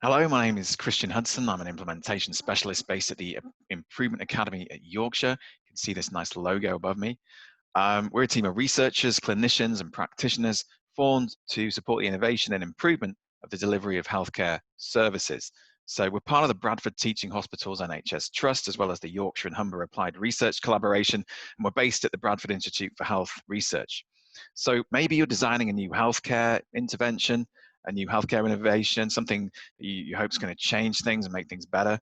Hello, my name is Christian Hudson. I'm an implementation specialist based at the Improvement Academy at Yorkshire. You can see this nice logo above me. We're a team of researchers, clinicians, and practitioners formed to support the innovation and improvement of the delivery of healthcare services. So we're part of the Bradford Teaching Hospitals NHS Trust, as well as the Yorkshire and Humber Applied Research Collaboration, and we're based at the Bradford Institute for Health Research. So maybe you're designing a new healthcare intervention, a new healthcare innovation, something you hope is going to change things and make things better.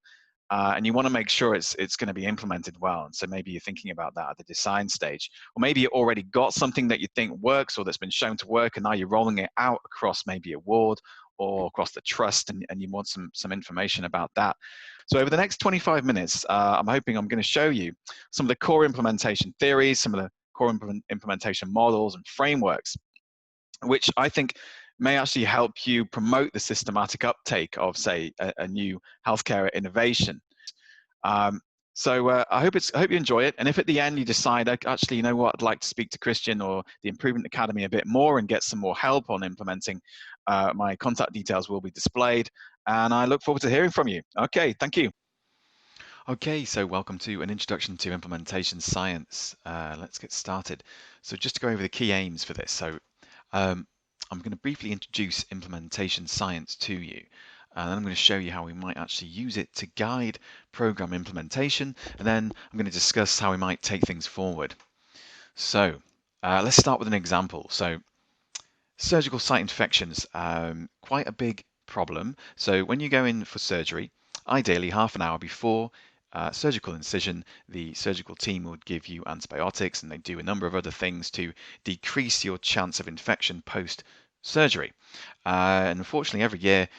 And you want to make sure it's going to be implemented well. And so maybe you're thinking about that at the design stage, or maybe you already got something that you think works or that's been shown to work, and now you're rolling it out across maybe a ward or across the trust, and you want some information about that. So over the next 25 minutes, I'm hoping I'm going to show you some of the core implementation theories, some of the core implementation models and frameworks, which I think may actually help you promote the systematic uptake of, say, a new healthcare innovation. Um, I hope you enjoy it. And if at the end you decide, actually, you know what, I'd like to speak to Christian or the Improvement Academy a bit more and get some more help on implementing, my contact details will be displayed. And I look forward to hearing from you. Okay, thank you. Okay, so welcome to an introduction to implementation science. Let's get started. So just to go over the key aims for this. Um, I'm going to briefly introduce implementation science to you. And then I'm going to show you how we might actually use it to guide program implementation. And then I'm going to discuss how we might take things forward. So let's start with an example. So surgical site infections, quite a big problem. So when you go in for surgery, ideally half an hour before surgical incision, the surgical team would give you antibiotics, and they do a number of other things to decrease your chance of infection post surgery. And unfortunately, every year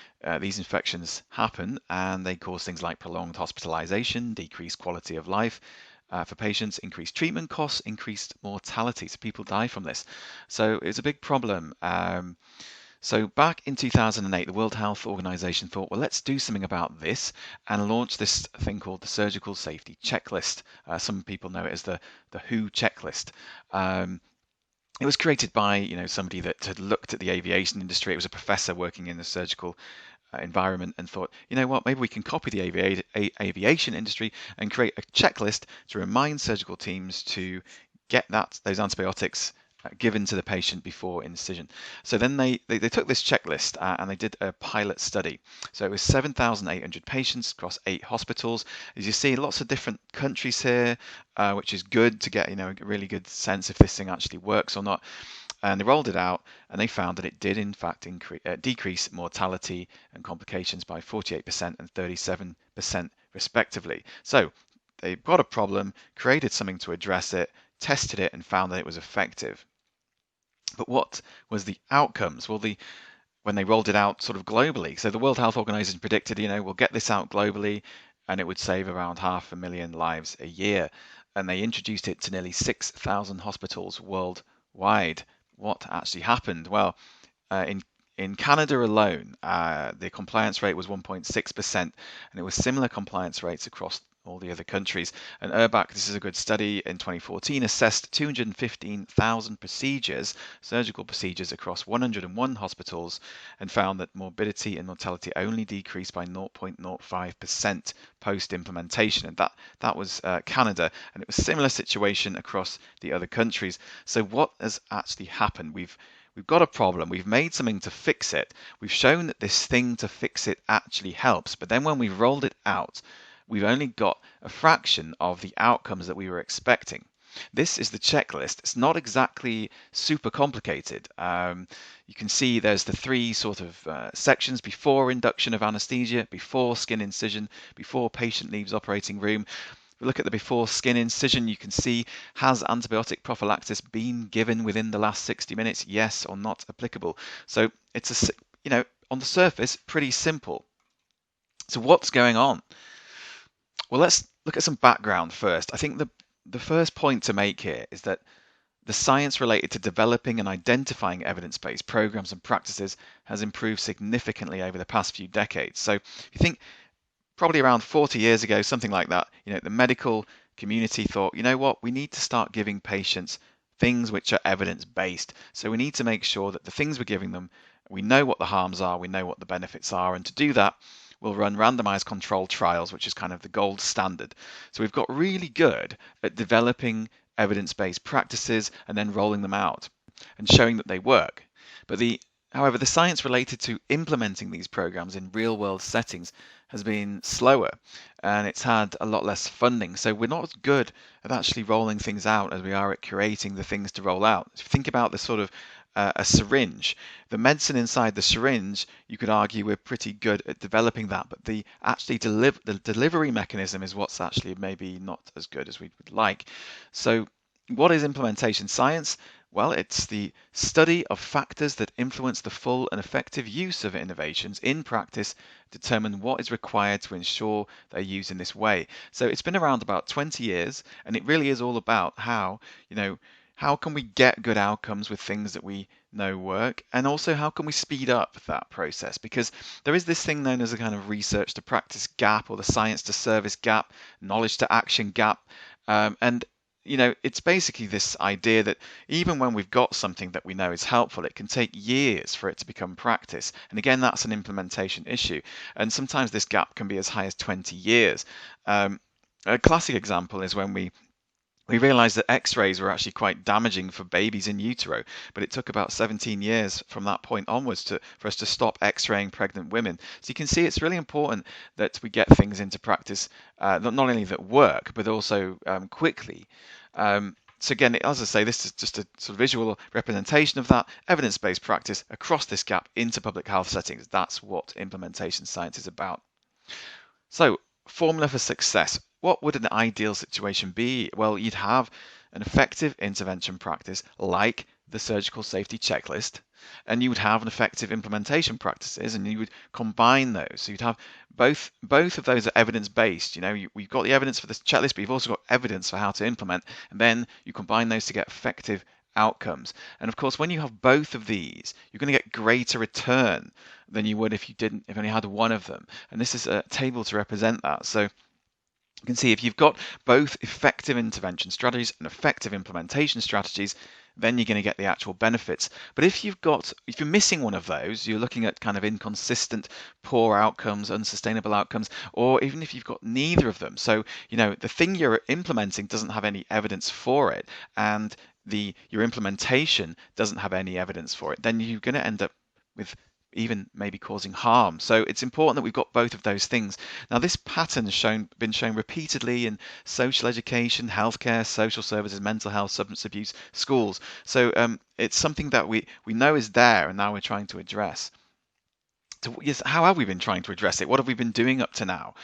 these infections happen, and they cause things like prolonged hospitalization, decreased quality of life for patients, increased treatment costs, increased mortality. So people die from this. So it's a big problem. So back in 2008, the World Health Organization thought, well, let's do something about this and launch this thing called the Surgical Safety Checklist. Some people know it as the WHO checklist. It was created by somebody that had looked at the aviation industry. It was a professor working in the surgical environment and thought, you know what, maybe we can copy the aviation industry and create a checklist to remind surgical teams to get those antibiotics given to the patient before incision. So then they took this checklist and they did a pilot study. So it was 7,800 patients across 8 hospitals. As you see, lots of different countries here, which is good to get a really good sense if this thing actually works or not. And they rolled it out, and they found that it did in fact decrease mortality and complications by 48% and 37% respectively. So they've got a problem, created something to address it, tested it, and found that it was effective. But what was the outcomes? Well, when they rolled it out sort of globally, so the World Health Organization predicted, we'll get this out globally, and it would save around 500,000 lives a year. And they introduced it to nearly 6,000 hospitals worldwide. What actually happened? Well, in Canada alone, the compliance rate was 1.6%, and it was similar compliance rates across all the other countries. And URBAC, this is a good study, in 2014 assessed 215,000 procedures, surgical procedures across 101 hospitals, and found that morbidity and mortality only decreased by 0.05% post-implementation. And that was Canada, and it was a similar situation across the other countries. So what has actually happened? We've got a problem. We've made something to fix it. We've shown that this thing to fix it actually helps. But then when we've rolled it out, we've only got a fraction of the outcomes that we were expecting. This is the checklist. It's not exactly super complicated. You can see there's the 3 sort of sections: before induction of anesthesia, before skin incision, before patient leaves operating room. If we look at the before skin incision, you can see, has antibiotic prophylaxis been given within the last 60 minutes? Yes or not applicable. So it's on the surface, pretty simple. So what's going on? Well, let's look at some background first. I think the first point to make here is that the science related to developing and identifying evidence-based programs and practices has improved significantly over the past few decades. So if you think probably around 40 years ago, something like that, the medical community thought, you know what, we need to start giving patients things which are evidence-based. So we need to make sure that the things we're giving them We know what the harms are, we know what the benefits are, and to do that, we'll run randomized controlled trials, which is kind of the gold standard. So we've got really good at developing evidence-based practices and then rolling them out and showing that they work. But however, the science related to implementing these programs in real-world settings has been slower, and it's had a lot less funding. So we're not as good at actually rolling things out as we are at creating the things to roll out. If you think about this sort of a syringe, the medicine inside the syringe, you could argue we're pretty good at developing that, but the delivery mechanism is what's actually maybe not as good as we would like. So what is implementation science? Well, it's the study of factors that influence the full and effective use of innovations in practice, determine what is required to ensure they're used in this way. So it's been around about 20 years, and it really is all about how can we get good outcomes with things that we know work, and also how can we speed up that process? Because there is this thing known as a kind of research to practice gap, or the science to service gap, knowledge to action gap, and it's basically this idea that even when we've got something that we know is helpful, it can take years for it to become practice. And again, that's an implementation issue. And sometimes this gap can be as high as 20 years. A classic example is when we realized that x-rays were actually quite damaging for babies in utero, but it took about 17 years from that point onwards for us to stop x-raying pregnant women. So you can see it's really important that we get things into practice, not only that work, but also quickly. So again, as I say, this is just a sort of visual representation of that evidence-based practice across this gap into public health settings. That's what implementation science is about. So, formula for success. What would an ideal situation be? Well, you'd have an effective intervention practice like the surgical safety checklist, and you would have an effective implementation practices, and you would combine those. So you'd have both of those are evidence-based. We've got the evidence for this checklist, but you've also got evidence for how to implement, and then you combine those to get effective outcomes. And of course, when you have both of these, you're going to get greater return than you would if you only had one of them. And this is a table to represent that. So you can see if you've got both effective intervention strategies and effective implementation strategies, then you're going to get the actual benefits. But if you're missing one of those, you're looking at kind of inconsistent, poor outcomes, unsustainable outcomes, or even if you've got neither of them. So, the thing you're implementing doesn't have any evidence for it, and your implementation doesn't have any evidence for it, then you're going to end up with even maybe causing harm. So it's important that we've got both of those things. Now, this pattern has been shown repeatedly in social education, healthcare, social services, mental health, substance abuse, schools. So it's something that we know is there, and now we're trying to address. So yes, how have we been trying to address it? What have we been doing up to now?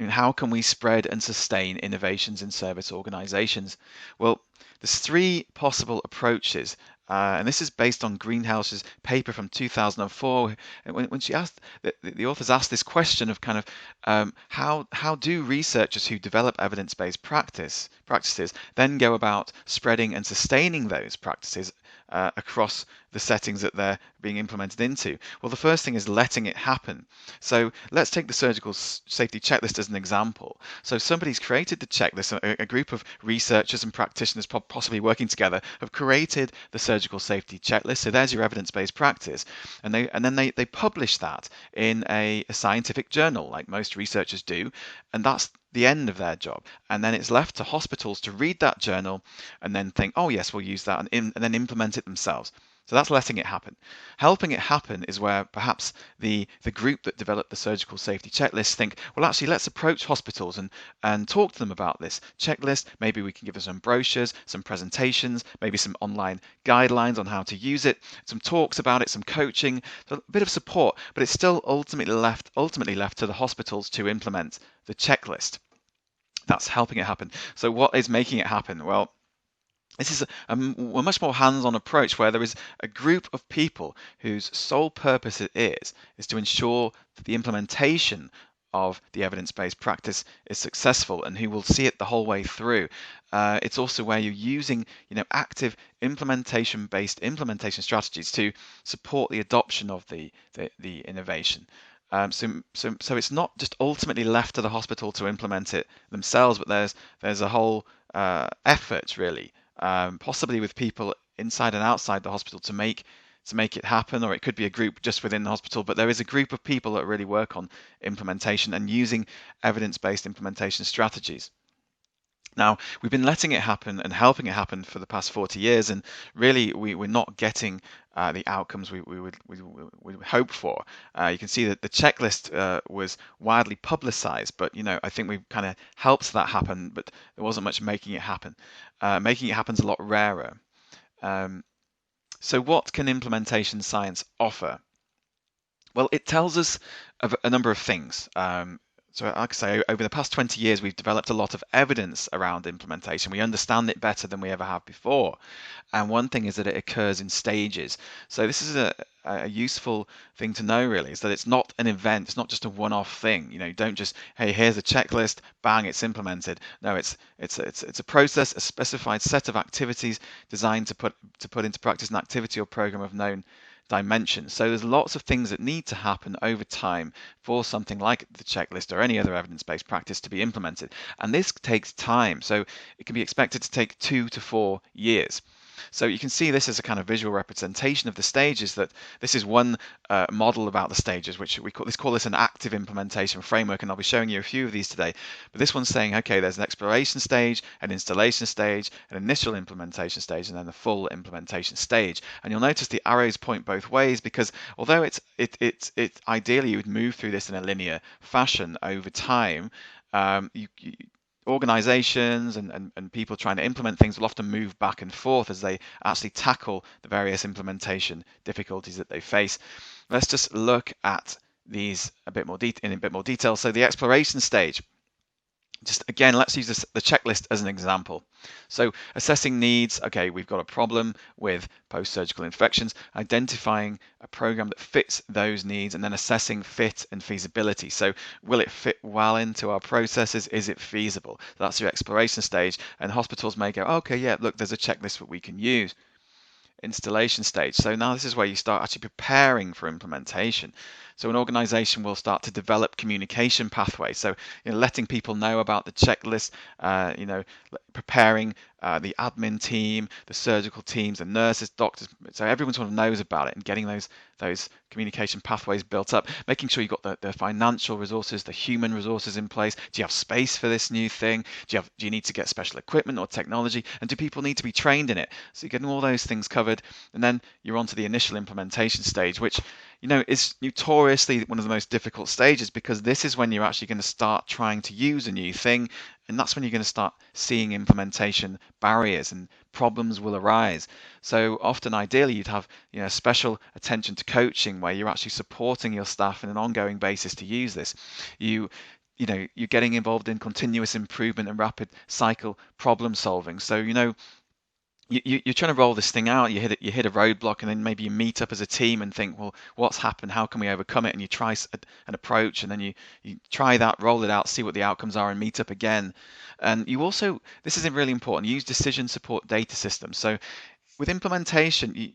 How can we spread and sustain innovations in service organizations? Well, there's three possible approaches, and this is based on Greenhouse's paper from 2004. When she asked, the authors asked this question of kind of how do researchers who develop evidence-based practices then go about spreading and sustaining those practices across the settings that they're being implemented into? Well, the first thing is letting it happen. So let's take the surgical safety checklist as an example. So somebody's created the checklist, a group of researchers and practitioners possibly working together have created the surgical safety checklist. So there's your evidence-based practice. And then they publish that in a scientific journal, like most researchers do. And that's the end of their job. And then it's left to hospitals to read that journal and then think, oh yes, we'll use that, and then implement it themselves. So that's letting it happen. Helping it happen is where perhaps the group that developed the surgical safety checklist think, well, actually, let's approach hospitals and talk to them about this checklist. Maybe we can give them some brochures, some presentations, maybe some online guidelines on how to use it, some talks about it, some coaching, so a bit of support, but it's still ultimately left to the hospitals to implement the checklist. That's helping it happen. So what is making it happen? Well, this is a much more hands-on approach where there is a group of people whose sole purpose it is to ensure that the implementation of the evidence-based practice is successful, and who will see it the whole way through. It's also where you're using active implementation-based implementation strategies to support the adoption of the innovation. So it's not just ultimately left to the hospital to implement it themselves, but there's a whole effort really, possibly with people inside and outside the hospital to make to make it happen, or it could be a group just within the hospital, but there is a group of people that really work on implementation and using evidence-based implementation strategies. Now, we've been letting it happen and helping it happen for the past 40 years, and really we're not getting the outcomes we would hope for. You can see that the checklist was widely publicized, but I think we've kind of helped that happen, but there wasn't much making it happen. Making it happen is a lot rarer. Um, so what can implementation science offer? Well, it tells us of a number of things. So, like I say, over the past 20 years, we've developed a lot of evidence around implementation. We understand it better than we ever have before. And one thing is that it occurs in stages. So this is a useful thing to know, really, is that it's not an event. It's not just a one-off thing. You don't just, hey, here's a checklist, bang, it's implemented. No, it's a process, a specified set of activities designed to put into practice an activity or program of known dimensions. So there's lots of things that need to happen over time for something like the checklist or any other evidence-based practice to be implemented. And this takes time. So it can be expected to take 2 to 4 years. So you can see this as a kind of visual representation of the stages. That this is one model about the stages, which we call this an active implementation framework, and I'll be showing you a few of these today. But this one's saying, okay, there's an exploration stage, an installation stage, an initial implementation stage, and then the full implementation stage. And you'll notice the arrows point both ways, because although it's ideally you would move through this in a linear fashion over time, organizations and people trying to implement things will often move back and forth as they actually tackle the various implementation difficulties that they face. Let's just look at these in a bit more detail. So the exploration stage. Just again, let's use the checklist as an example. So assessing needs, okay, we've got a problem with post-surgical infections, identifying a program that fits those needs, and then assessing fit and feasibility. So will it fit well into our processes? Is it feasible? That's your exploration stage. And hospitals may go, okay, yeah, look, there's a checklist that we can use. Installation stage. So now this is where you start actually preparing for implementation. So an organization will start to develop communication pathways. So letting people know about the checklist, preparing the admin team, the surgical teams, the nurses, doctors, so everyone sort of knows about it, and getting those communication pathways built up, making sure you've got the financial resources, the human resources in place. Do you have space for this new thing? Do you need to get special equipment or technology? And do people need to be trained in it? So you're getting all those things covered, and then you're on to the initial implementation stage, which is notoriously one of the most difficult stages, because this is when you're actually going to start trying to use a new thing, and that's when you're going to start seeing implementation barriers and problems will arise. So often, ideally, you'd have special attention to coaching, where you're actually supporting your staff on an ongoing basis to use this. You're getting involved in continuous improvement and rapid cycle problem solving. So you're trying to roll this thing out. You hit a roadblock, and then maybe you meet up as a team and think, well, what's happened? How can we overcome it? And you try an approach, and then you try that, roll it out, see what the outcomes are, and meet up again. And you also, this is really important, use decision support data systems. So with implementation,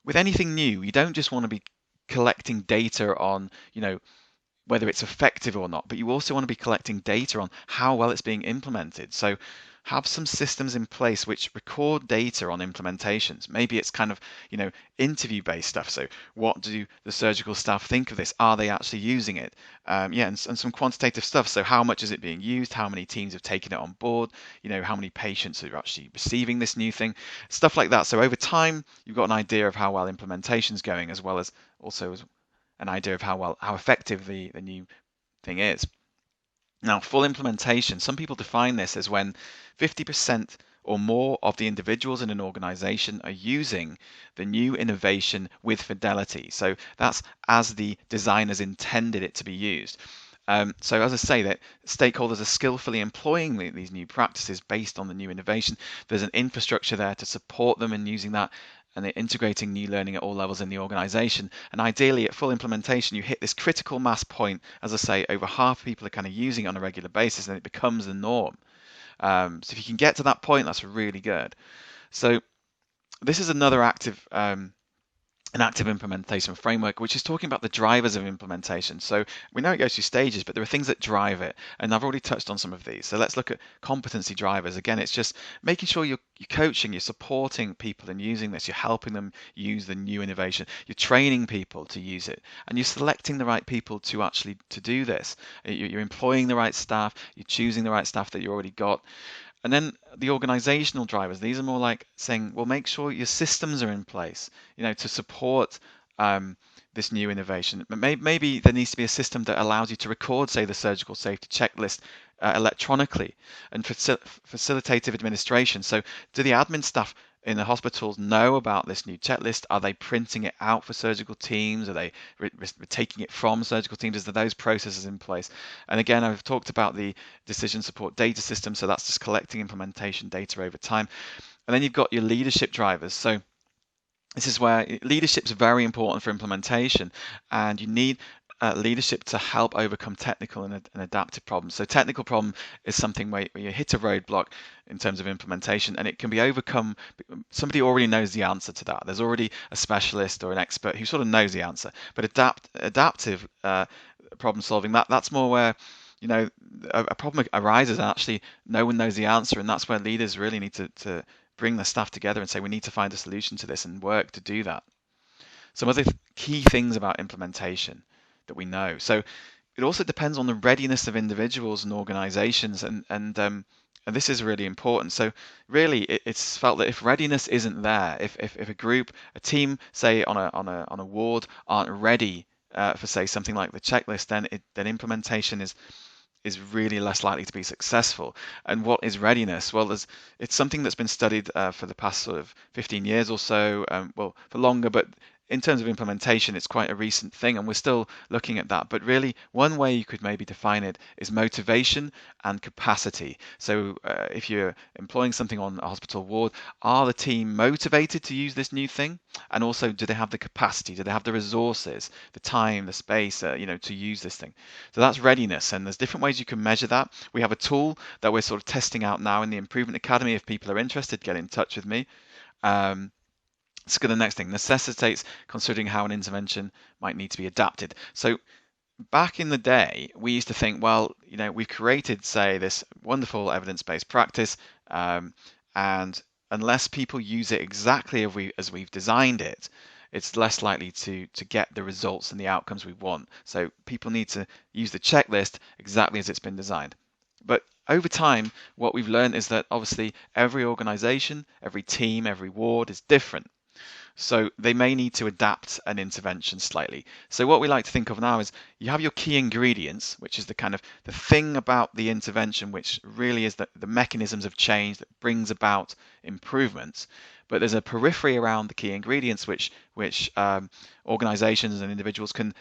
with anything new, you don't just want to be collecting data on whether it's effective or not, but you also want to be collecting data on how well it's being implemented. So have some systems in place which record data on implementations. Maybe it's kind of, interview-based stuff. So what do the surgical staff think of this? Are they actually using it? And some quantitative stuff. So how much is it being used? How many teams have taken it on board? How many patients are actually receiving this new thing? Stuff like that. So over time, you've got an idea of how well implementation is going, as well as also an idea of how effective the new thing is. Now, full implementation, some people define this as when 50% or more of the individuals in an organization are using the new innovation with fidelity. So that's as the designers intended it to be used. So as I say, that stakeholders are skillfully employing these new practices based on the new innovation. There's an infrastructure there to support them in using that, and they're integrating new learning at all levels in the organization. And ideally, at full implementation, you hit this critical mass point. As I say, over half of people are kind of using it on a regular basis, and it becomes the norm. So if you can get to that point, that's really good. So this is another active an active implementation framework, which is talking about the drivers of implementation. So we know it goes through stages, but there are things that drive it. And I've already touched on some of these. So let's look at competency drivers. Again, it's just making sure you're coaching, you're supporting people in using this, you're helping them use the new innovation, you're training people to use it, and you're selecting the right people to actually to do this. You're employing the right staff, you're choosing the right staff that you already got. And then the organizational drivers, these are more like saying, well, make sure your systems are in place, to support this new innovation. But maybe there needs to be a system that allows you to record, say, the surgical safety checklist electronically and facilitative administration. So do the admin staff in the hospitals know about this new checklist? Are they printing it out for surgical teams? Are they taking it from surgical teams? Is there those processes in place? And again, I've talked about the decision support data system. So that's just collecting implementation data over time. And then you've got your leadership drivers. So this is where leadership is very important for implementation, and you need leadership to help overcome technical and adaptive problems. So technical problem is something where you hit a roadblock in terms of implementation, and it can be overcome. Somebody already knows the answer to that. There's already a specialist or an expert who sort of knows the answer. But adaptive problem solving, that's more where a problem arises and actually no one knows the answer, and that's where leaders really need to bring the staff together and say we need to find a solution to this and work to do that. Some other key things about implementation that we know. So it also depends on the readiness of individuals and organizations, and this is really important. So really, it's felt that if readiness isn't there, if a group, a team, say on a ward, aren't ready for say something like the checklist, then implementation is really less likely to be successful. And what is readiness? Well, it's something that's been studied for the past sort of 15 years or so, well, for longer, but in terms of implementation, it's quite a recent thing, and we're still looking at that. But really, one way you could maybe define it is motivation and capacity. So if you're employing something on a hospital ward, are the team motivated to use this new thing? And also, do they have the capacity? Do they have the resources, the time, the space, to use this thing? So that's readiness, and there's different ways you can measure that. We have a tool that we're sort of testing out now in the Improvement Academy. If people are interested, get in touch with me. Let's go to the next thing. Necessitates considering how an intervention might need to be adapted. So back in the day, we used to think, well, we've created, say, this wonderful evidence-based practice, and unless people use it exactly as we've designed it, it's less likely to get the results and the outcomes we want. So people need to use the checklist exactly as it's been designed. But over time, what we've learned is that obviously every organization, every team, every ward is different. So they may need to adapt an intervention slightly. So what we like to think of now is you have your key ingredients, which is the kind of the thing about the intervention, which really is the mechanisms of change that brings about improvements. But there's a periphery around the key ingredients, which organizations and individuals can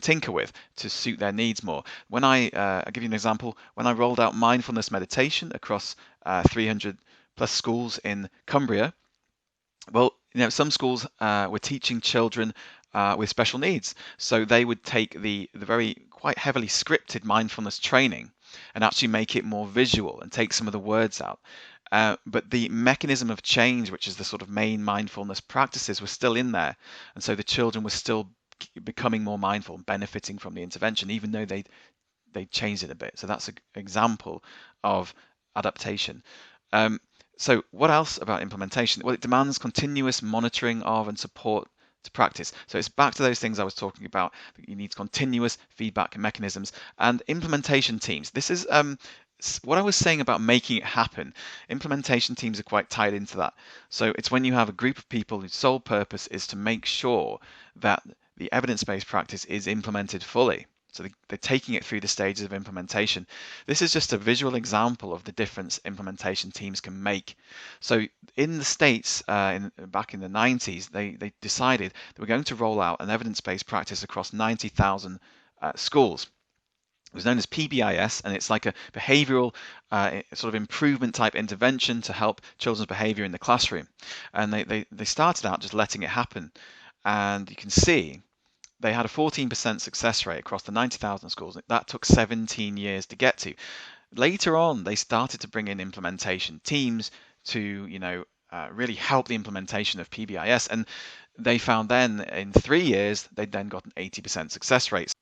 tinker with to suit their needs more. When I'll give you an example. When I rolled out mindfulness meditation across 300 plus schools in Cumbria, well, some schools were teaching children with special needs, so they would take the very quite heavily scripted mindfulness training and actually make it more visual and take some of the words out. But the mechanism of change, which is the sort of main mindfulness practices, was still in there, and so the children were still becoming more mindful and benefiting from the intervention, even though they changed it a bit. So that's an example of adaptation. So what else about implementation? Well, it demands continuous monitoring of and support to practice. So it's back to those things I was talking about. That you need continuous feedback mechanisms and implementation teams. This is what I was saying about making it happen. Implementation teams are quite tied into that. So it's when you have a group of people whose sole purpose is to make sure that the evidence-based practice is implemented fully. So they're taking it through the stages of implementation. This is just a visual example of the difference implementation teams can make. So in the States, back in the 90s, they decided they were going to roll out an evidence-based practice across 90,000 schools. It was known as PBIS, and it's like a behavioral sort of improvement type intervention to help children's behavior in the classroom. And they started out just letting it happen. And you can see they had a 14% success rate across the 90,000 schools. That took 17 years to get to. Later on, they started to bring in implementation teams to, really help the implementation of PBIS. And they found then in 3 years, they'd then got an 80% success rate.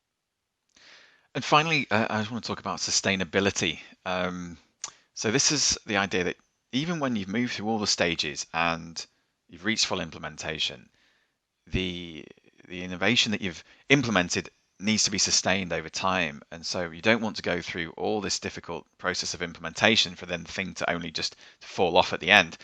And finally, I just want to talk about sustainability. So this is the idea that even when you've moved through all the stages and you've reached full implementation, the innovation that you've implemented needs to be sustained over time. And so you don't want to go through all this difficult process of implementation for then the thing to only just fall off at the end.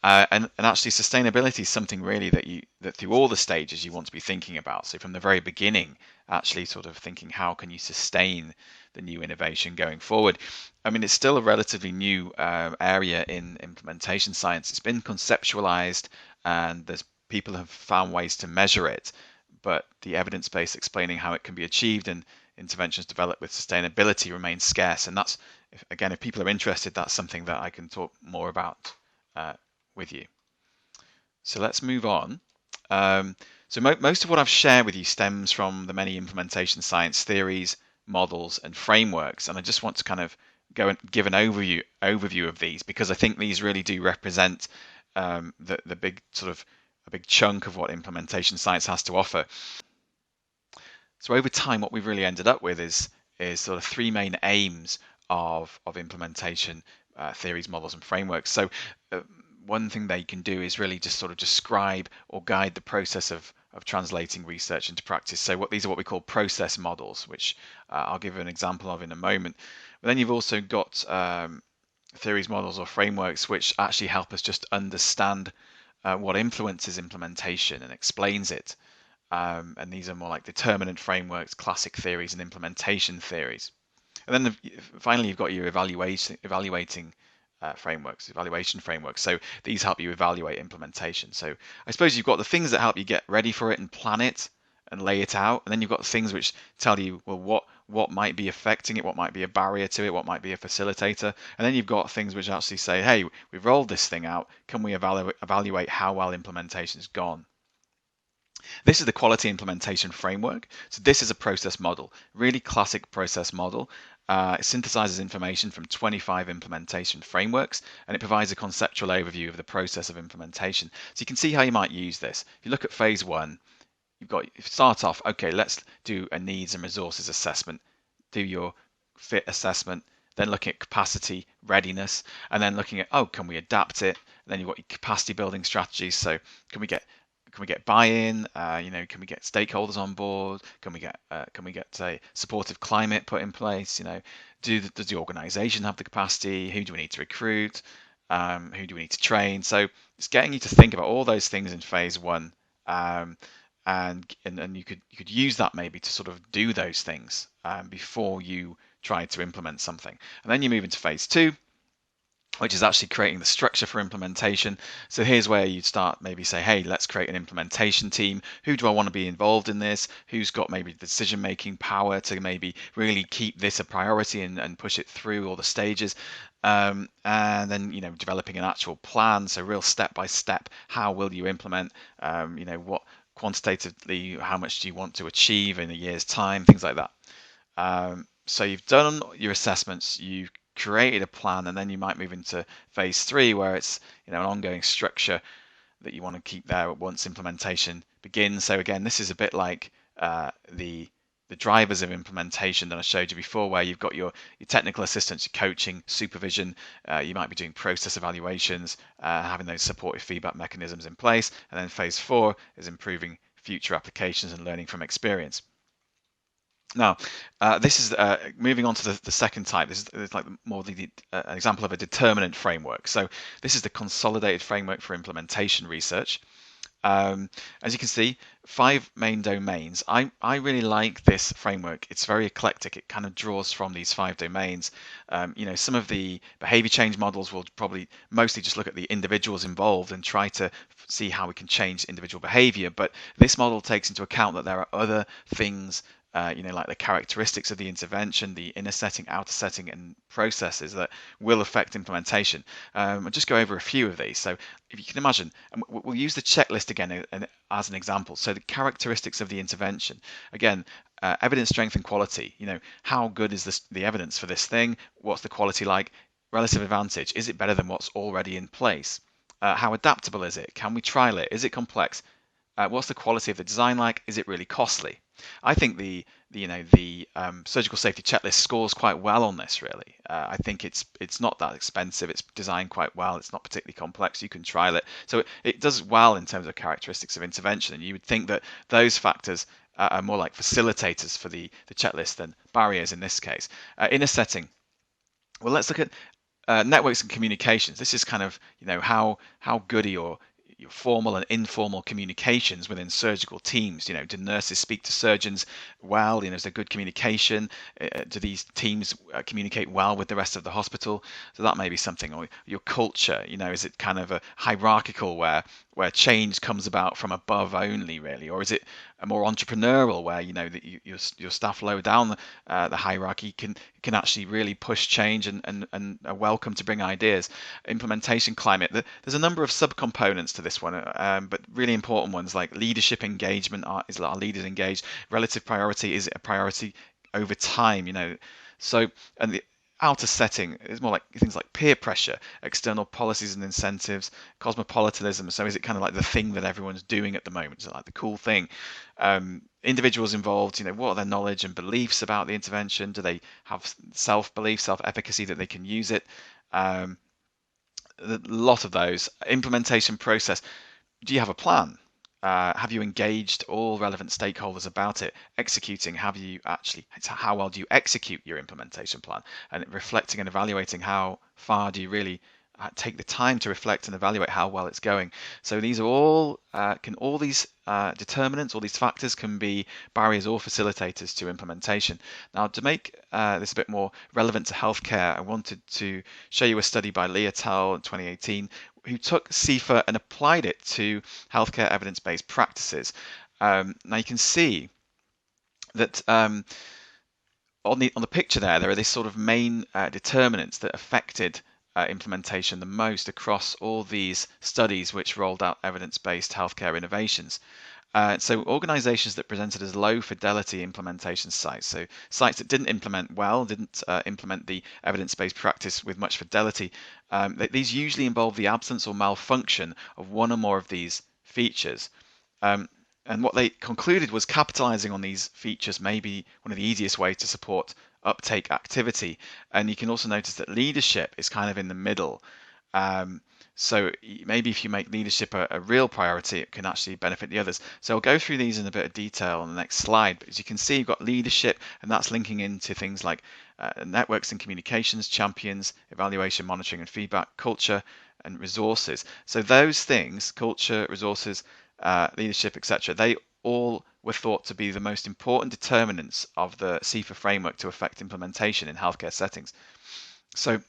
And actually, sustainability is something really that through all the stages you want to be thinking about. So from the very beginning, actually sort of thinking how can you sustain the new innovation going forward. I mean, it's still a relatively new area in implementation science. It's been conceptualized, and there's people have found ways to measure it, but the evidence base explaining how it can be achieved and interventions developed with sustainability remains scarce. And that's, again, if people are interested, that's something that I can talk more about with you. So let's move on. So most of what I've shared with you stems from the many implementation science theories, models, and frameworks, and I just want to kind of go and give an overview of these because I think these really do represent the big sort of a big chunk of what implementation science has to offer. So over time, what we've really ended up with is sort of three main aims of implementation theories, models, and frameworks. So one thing they can do is really just sort of describe or guide the process of translating research into practice. So these are what we call process models, which I'll give you an example of in a moment. But then you've also got theories, models, or frameworks which actually help us just understand what influences implementation and explains it. And these are more like determinant frameworks, classic theories, and implementation theories. And then finally, you've got your evaluating evaluation frameworks. So these help you evaluate implementation. So I suppose you've got the things that help you get ready for it and plan it and lay it out, and then you've got things which tell you, well, what might be affecting it, what might be a barrier to it, what might be a facilitator, and then you've got things which actually say, hey, we've rolled this thing out. Can we evaluate how well implementation's gone? This is the quality implementation framework. So this is a process model, really classic process model. It synthesizes information from 25 implementation frameworks, and it provides a conceptual overview of the process of implementation. So you can see how you might use this. If you look at phase one, you start off, okay, let's do a needs and resources assessment, do your fit assessment, then looking at capacity, readiness, and then looking at, oh, can we adapt it? And then you've got your capacity building strategies. So can we get buy-in? Can we get stakeholders on board? Can we get say supportive climate put in place? Does the organization have the capacity? Who do we need to recruit? Who do we need to train? So it's getting you to think about all those things in phase one, and you could use that maybe to sort of do those things before you try to implement something. And then you move into phase two, which is actually creating the structure for implementation. So here's where you'd start, maybe say, hey, let's create an implementation team. Who do I want to be involved in this? Who's got maybe decision-making power to maybe really keep this a priority and push it through all the stages? And then, developing an actual plan. So real step by step, how will you implement? What quantitatively, how much do you want to achieve in a year's time? Things like that. So you've done your assessments, you've created a plan, and then you might move into phase three, where it's an ongoing structure that you want to keep there once implementation begins. So again, this is a bit like the drivers of implementation that I showed you before, where you've got your technical assistance, your coaching, supervision. You might be doing process evaluations, having those supportive feedback mechanisms in place, and then phase four is improving future applications and learning from experience. Now, this is moving on to the second type. This is like more an example of a determinant framework. So this is the consolidated framework for implementation research. As you can see, 5 main domains. I really like this framework. It's very eclectic. It kind of draws from these 5 domains. Some of the behavior change models will probably mostly just look at the individuals involved and try to see how we can change individual behavior. But this model takes into account that there are other things, like the characteristics of the intervention, the inner setting, outer setting, and processes that will affect implementation. I'll just go over a few of these. So if you can imagine, and we'll use the checklist again as an example. So the characteristics of the intervention, again, evidence strength and quality. How good is the evidence for this thing? What's the quality like? Relative advantage, is it better than what's already in place? How adaptable is it? Can we trial it? Is it complex? What's the quality of the design like? Is it really costly? I think the surgical safety checklist scores quite well on this. Really, I think it's not that expensive. It's designed quite well. It's not particularly complex. You can trial it, so it does well in terms of characteristics of intervention. And you would think that those factors are more like facilitators for the checklist than barriers in this case. In a setting, well, let's look at networks and communications. This is kind of how good are your formal and informal communications within surgical teams. Do nurses speak to surgeons well? Is there good communication? Do these teams communicate well with the rest of the hospital? So that may be something. Or your culture, is it kind of a hierarchical where change comes about from above only, really, or is it a more entrepreneurial where that your staff lower down the hierarchy can actually really push change and are welcome to bring ideas. Implementation climate. There's a number of subcomponents to this one, but really important ones like leadership engagement. Is our leaders engaged? Relative priority. Is it a priority over time? So, and the outer setting is more like things like peer pressure, external policies and incentives, cosmopolitanism. So is it kind of like the thing that everyone's doing at the moment? Is it like the cool thing? Individuals involved, what are their knowledge and beliefs about the intervention? Do they have self-belief, self-efficacy that they can use it? A lot of those. Implementation process. Do you have a plan? Have you engaged all relevant stakeholders about it? Executing, how well do you execute your implementation plan? And reflecting and evaluating how far do you really take the time to reflect and evaluate how well it's going. So these are all, all these determinants, all these factors can be barriers or facilitators to implementation. Now, to make this a bit more relevant to healthcare, I wanted to show you a study by Lee et al. In 2018, who took CIFA and applied it to healthcare evidence-based practices. Now you can see that on the picture there are these sort of main determinants that affected implementation the most across all these studies which rolled out evidence-based healthcare innovations. So organizations that presented as low fidelity implementation sites, so sites that didn't implement well, didn't implement the evidence-based practice with much fidelity, these usually involve the absence or malfunction of one or more of these features. And what they concluded was capitalizing on these features may be one of the easiest ways to support uptake activity. And you can also notice that leadership is kind of in the middle. So maybe if you make leadership a real priority, it can actually benefit the others. So I'll go through these in a bit of detail on the next slide. But as you can see, you've got leadership, and that's linking into things like networks and communications, champions, evaluation, monitoring and feedback, culture, and resources. So those things, culture, resources, leadership, etc., they all were thought to be the most important determinants of the CIFA framework to affect implementation in healthcare settings. So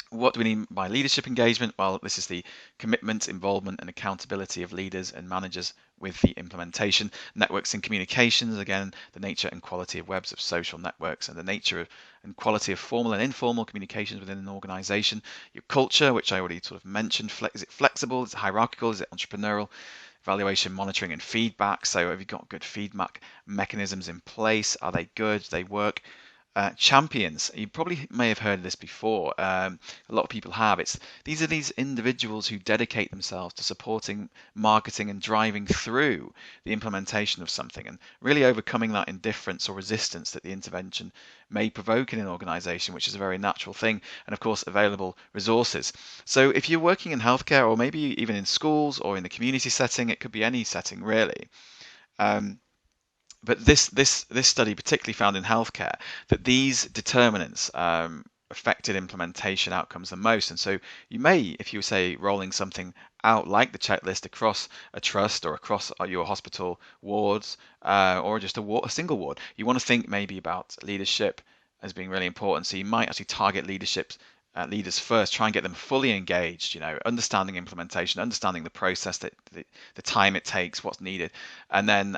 what do we mean by leadership engagement? Well, this is the commitment, involvement, and accountability of leaders and managers with the implementation. Networks and communications, again, the nature and quality of webs of social networks and the nature and quality of formal and informal communications within an organization. Your culture, which I already sort of mentioned, is it flexible? Is it hierarchical? Is it entrepreneurial? Evaluation, monitoring, and feedback. So have you got good feedback mechanisms in place? Are they good? Do they work? Champions, you probably may have heard of this before. A lot of people have. These are these individuals who dedicate themselves to supporting, marketing, and driving through the implementation of something and really overcoming that indifference or resistance that the intervention may provoke in an organization, which is a very natural thing, and of course available resources. So if you're working in healthcare or maybe even in schools or in the community setting, it could be any setting really. But this study particularly found in healthcare that these determinants affected implementation outcomes the most. And so you may, if you say rolling something out like the checklist across a trust or across your hospital wards or just a single ward, you want to think maybe about leadership as being really important. So you might actually target leaders first, try and get them fully engaged, understanding implementation, understanding the process, that the time it takes, what's needed, and then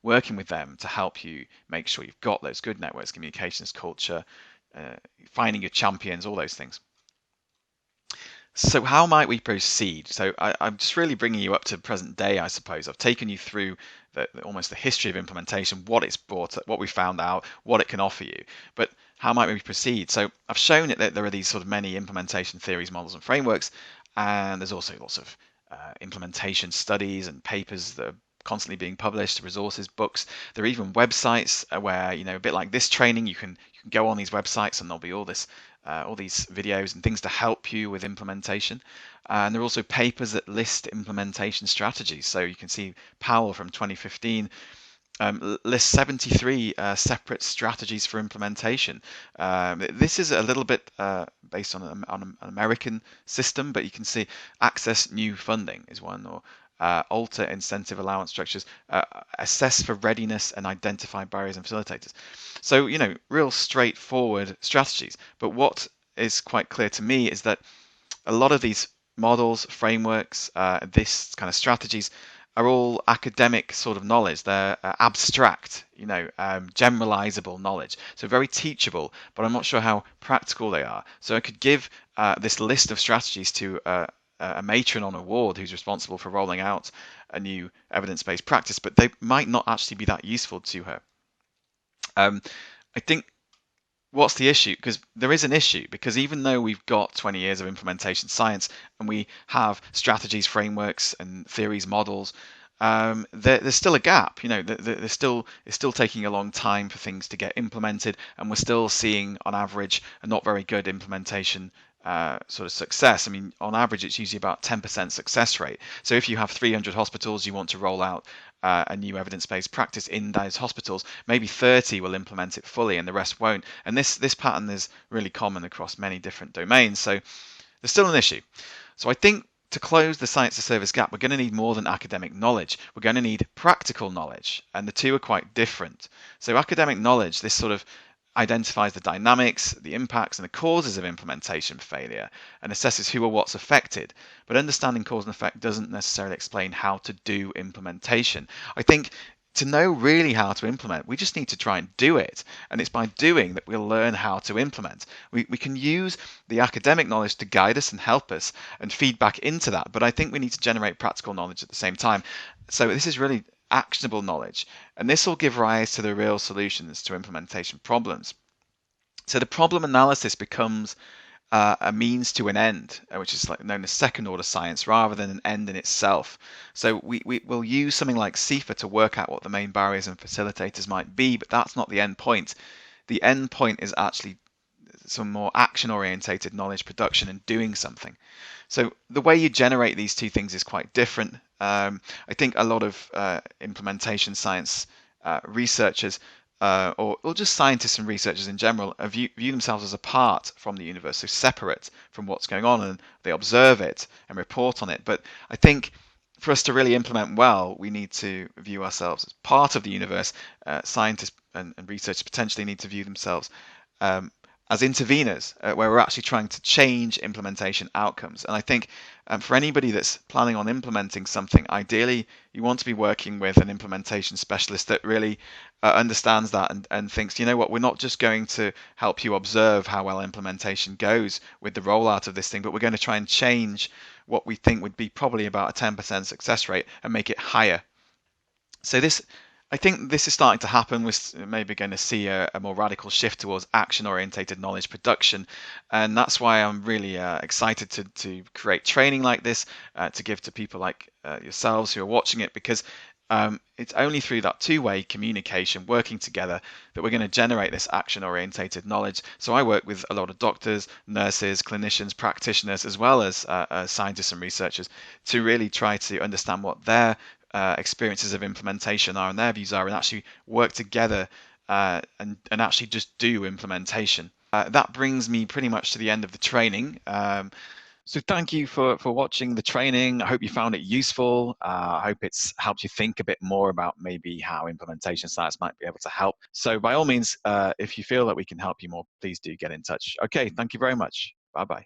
working with them to help you make sure you've got those good networks, communications, culture, finding your champions, all those things. So how might we proceed? So I'm just really bringing you up to present day, I suppose. I've taken you through almost the history of implementation, what it's brought, what we found out, what it can offer you. But how might we proceed? So I've shown it that there are these sort of many implementation theories, models, and frameworks. And there's also lots of implementation studies and papers that are constantly being published, resources, books. There are even websites where, a bit like this training, you can go on these websites and there'll be all these videos and things to help you with implementation. And there are also papers that list implementation strategies. So you can see Powell from 2015 lists 73 separate strategies for implementation. This is a little bit based on an American system, but you can see access new funding is one, or alter incentive allowance structures, assess for readiness and identify barriers and facilitators. So, real straightforward strategies. But what is quite clear to me is that a lot of these models, frameworks, this kind of strategies are all academic sort of knowledge. They're abstract, generalizable knowledge. So very teachable, but I'm not sure how practical they are. So I could give this list of strategies to a matron on a ward who's responsible for rolling out a new evidence-based practice, but they might not actually be that useful to her. I think what's the issue? Because there is an issue, because even though we've got 20 years of implementation science and we have strategies, frameworks, and theories, models, there's still a gap. It's still taking a long time for things to get implemented, and we're still seeing, on average, a not very good implementation sort of success. I mean, on average, it's usually about 10% success rate. So if you have 300 hospitals, you want to roll out a new evidence-based practice in those hospitals, maybe 30 will implement it fully and the rest won't. And this pattern is really common across many different domains. So there's still an issue. So I think to close the science to service gap, we're going to need more than academic knowledge. We're going to need practical knowledge, and the two are quite different. So academic knowledge, this sort of identifies the dynamics, the impacts, and the causes of implementation failure, and assesses who or what's affected. But understanding cause and effect doesn't necessarily explain how to do implementation. I think to know really how to implement, we just need to try and do it. And it's by doing that we'll learn how to implement. We can use the academic knowledge to guide us and help us and feed back into that. But I think we need to generate practical knowledge at the same time. So this is really actionable knowledge, and this will give rise to the real solutions to implementation problems. So the problem analysis becomes a means to an end, which is known as second order science, rather than an end in itself. So we will use something like CIFA to work out what the main barriers and facilitators might be, but that's not the end point. The end point is actually some more action orientated knowledge production and doing something. So the way you generate these two things is quite different. I think a lot of implementation science researchers or just scientists and researchers in general view themselves as apart from the universe, so separate from what's going on, and they observe it and report on it. But I think for us to really implement well, we need to view ourselves as part of the universe. Scientists and researchers potentially need to view themselves as interveners, where we're actually trying to change implementation outcomes. And I think for anybody that's planning on implementing something, ideally you want to be working with an implementation specialist that really understands that and thinks, you know what, we're not just going to help you observe how well implementation goes with the rollout of this thing, but we're going to try and change what we think would be probably about a 10% success rate and make it higher. So I think this is starting to happen. We're maybe going to see a more radical shift towards action-orientated knowledge production, and that's why I'm really excited to create training like this to give to people like yourselves who are watching it, because it's only through that two-way communication, working together, that we're going to generate this action-orientated knowledge. So I work with a lot of doctors, nurses, clinicians, practitioners, as well as scientists and researchers, to really try to understand what their experiences of implementation are and their views are, and actually work together and actually just do implementation. That brings me pretty much to the end of the training. So thank you for watching the training. I hope you found it useful. I hope it's helped you think a bit more about maybe how implementation science might be able to help. So by all means, if you feel that we can help you more, please do get in touch. Okay, thank you very much. Bye-bye.